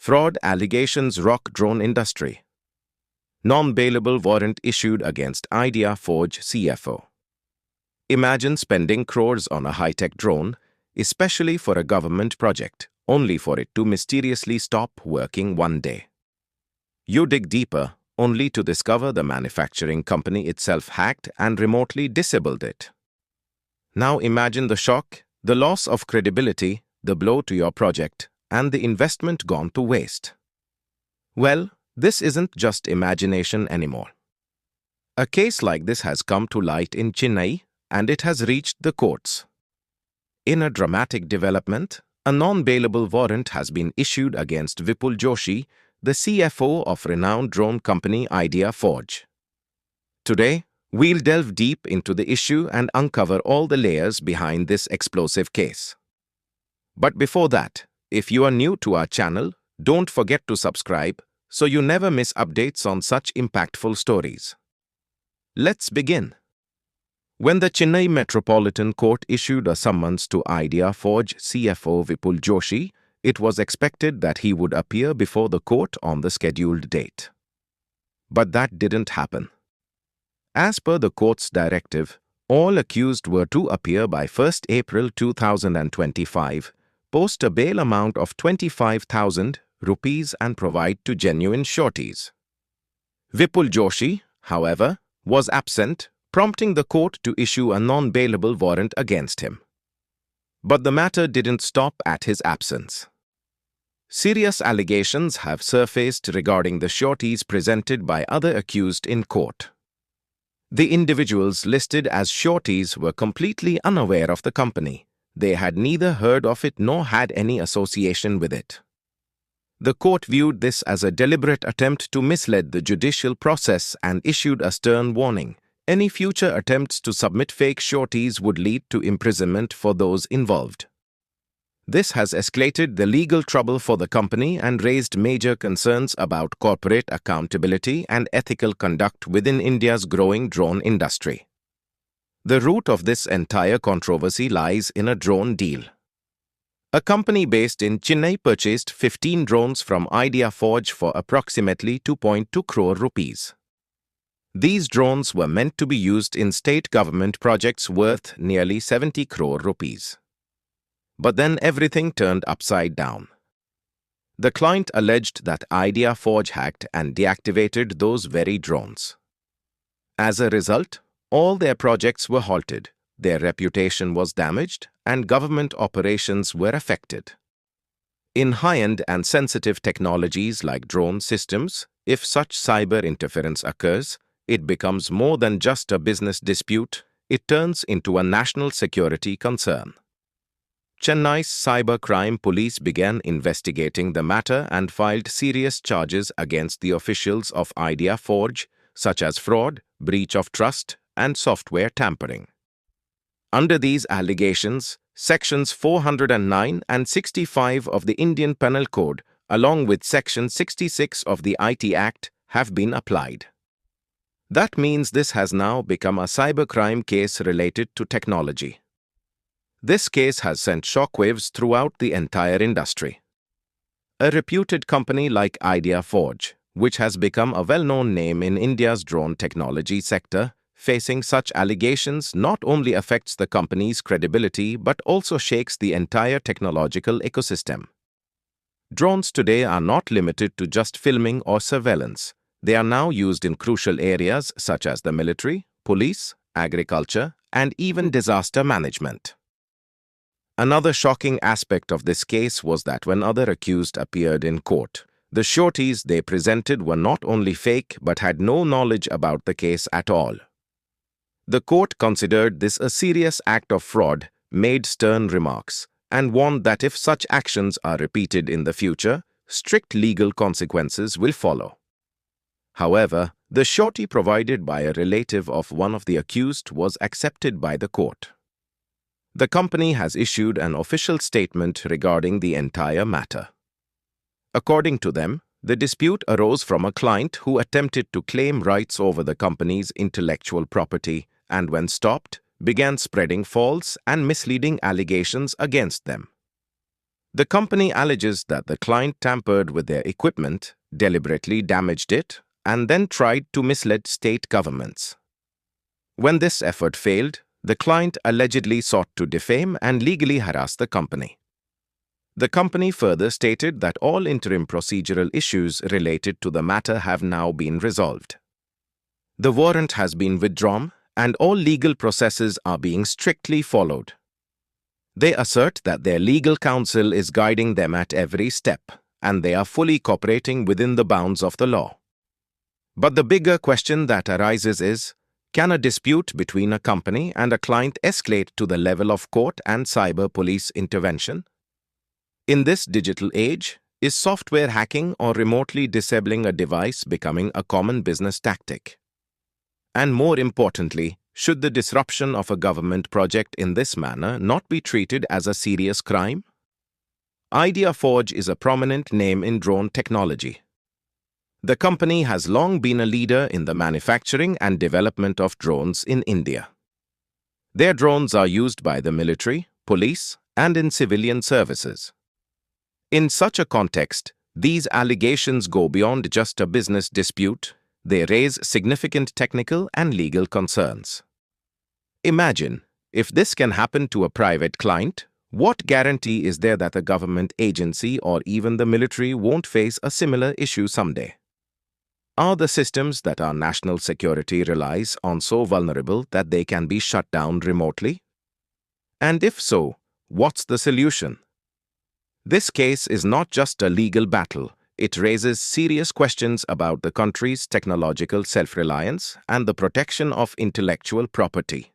Fraud allegations rock drone industry. Non-bailable warrant issued against IdeaForge CFO. Imagine spending crores on a high-tech drone, especially for a government project, only for it to mysteriously stop working one day. You dig deeper, only to discover the manufacturing company itself hacked and remotely disabled it. Now imagine the shock, the loss of credibility, the blow to your project, and the investment gone to waste. Well, this isn't just imagination anymore. A case like this has come to light in Chennai, and it has reached the courts. In a dramatic development, a non-bailable warrant has been issued against 𝐮𝐻𝐿, the CFO of renowned drone company IdeaForge. Today, we'll delve deep into the issue and uncover all the layers behind this explosive case. But before that, if you are new to our channel, don't forget to subscribe so you never miss updates on such impactful stories. Let's begin. When the Chennai Metropolitan Court issued a summons to IdeaForge CFO 𝐮𝐻𝐿, it was expected that he would appear before the court on the scheduled date. But that didn't happen. As per the court's directive, all accused were to appear by 1st April 2025, post a bail amount of 25,000 rupees and provide to genuine sureties. 𝐮𝐻𝐿, however, was absent, prompting the court to issue a non-bailable warrant against him. But the matter didn't stop at his absence. Serious allegations have surfaced regarding the sureties presented by other accused in court. The individuals listed as sureties were completely unaware of the company. They had neither heard of it nor had any association with it. The court viewed this as a deliberate attempt to mislead the judicial process and issued a stern warning. Any future attempts to submit fake sureties would lead to imprisonment for those involved. This has escalated the legal trouble for the company and raised major concerns about corporate accountability and ethical conduct within India's growing drone industry. The root of this entire controversy lies in a drone deal. A company based in Chennai purchased 15 drones from IdeaForge for approximately 2.2 crore rupees. These drones were meant to be used in state government projects worth nearly 70 crore rupees. But then everything turned upside down. The client alleged that IdeaForge hacked and deactivated those very drones. As a result, all their projects were halted, their reputation was damaged, and government operations were affected. In high-end and sensitive technologies like drone systems, if such cyber interference occurs, it becomes more than just a business dispute, it turns into a national security concern. Chennai's Cybercrime police began investigating the matter and filed serious charges against the officials of IdeaForge, such as fraud, breach of trust, and software tampering. Under these allegations, Sections 409 and 65 of the Indian Penal Code, along with Section 66 of the IT Act, have been applied. That means this has now become a cybercrime case related to technology. This case has sent shockwaves throughout the entire industry. A reputed company like IdeaForge, which has become a well-known name in India's drone technology sector, facing such allegations not only affects the company's credibility but also shakes the entire technological ecosystem. Drones today are not limited to just filming or surveillance. They are now used in crucial areas such as the military, police, agriculture, and even disaster management. Another shocking aspect of this case was that when other accused appeared in court, the sureties they presented were not only fake but had no knowledge about the case at all. The court considered this a serious act of fraud, made stern remarks, and warned that if such actions are repeated in the future, strict legal consequences will follow. However, the surety provided by a relative of one of the accused was accepted by the court. The company has issued an official statement regarding the entire matter. According to them, the dispute arose from a client who attempted to claim rights over the company's intellectual property and, when stopped, began spreading false and misleading allegations against them. The company alleges that the client tampered with their equipment, deliberately damaged it, and then tried to mislead state governments. When this effort failed, the client allegedly sought to defame and legally harass the company. The company further stated that all interim procedural issues related to the matter have now been resolved. The warrant has been withdrawn, and all legal processes are being strictly followed. They assert that their legal counsel is guiding them at every step, and they are fully cooperating within the bounds of the law. But the bigger question that arises is, can a dispute between a company and a client escalate to the level of court and cyber police intervention? In this digital age, is software hacking or remotely disabling a device becoming a common business tactic? And more importantly, should the disruption of a government project in this manner not be treated as a serious crime? IdeaForge is a prominent name in drone technology. The company has long been a leader in the manufacturing and development of drones in India. Their drones are used by the military, police, and in civilian services. In such a context, these allegations go beyond just a business dispute. They raise significant technical and legal concerns. Imagine, if this can happen to a private client, what guarantee is there that a government agency or even the military won't face a similar issue someday? Are the systems that our national security relies on so vulnerable that they can be shut down remotely? And if so, what's the solution? This case is not just a legal battle. It raises serious questions about the country's technological self-reliance and the protection of intellectual property.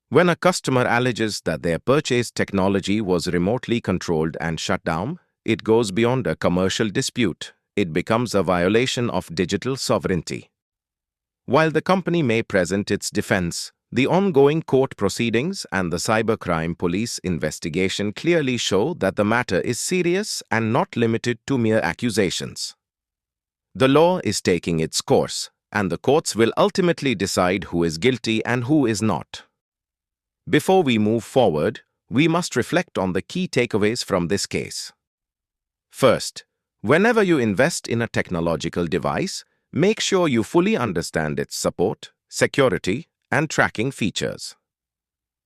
When a customer alleges that their purchased technology was remotely controlled and shut down, it goes beyond a commercial dispute. It becomes a violation of digital sovereignty. While the company may present its defense, the ongoing court proceedings and the cybercrime police investigation clearly show that the matter is serious and not limited to mere accusations. The law is taking its course, and the courts will ultimately decide who is guilty and who is not. Before we move forward, we must reflect on the key takeaways from this case. First, whenever you invest in a technological device, make sure you fully understand its support, security, and tracking features.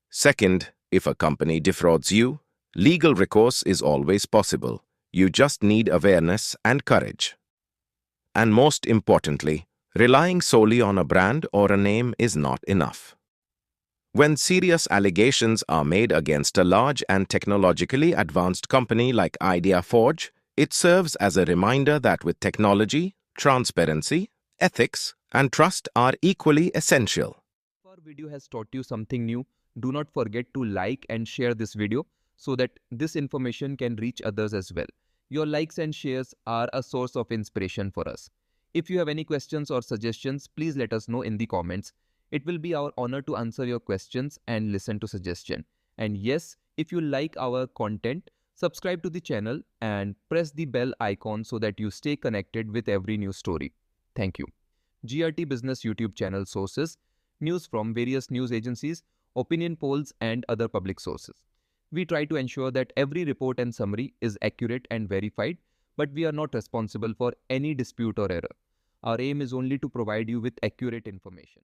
Second, if a company defrauds you, legal recourse is always possible. You just need awareness and courage. And most importantly, relying solely on a brand or a name is not enough. When serious allegations are made against a large and technologically advanced company like IdeaForge, it serves as a reminder that with technology, transparency, ethics, and trust are equally essential. If our video has taught you something new, do not forget to like and share this video so that this information can reach others as well. Your likes and shares are a source of inspiration for us. If you have any questions or suggestions, please let us know in the comments. It will be our honor to answer your questions and listen to suggestions. And yes, if you like our content, subscribe to the channel and press the bell icon so that you stay connected with every new story. Thank you. GRT Business YouTube channel sources, news from various news agencies, opinion polls and other public sources. We try to ensure that every report and summary is accurate and verified, but we are not responsible for any dispute or error. Our aim is only to provide you with accurate information.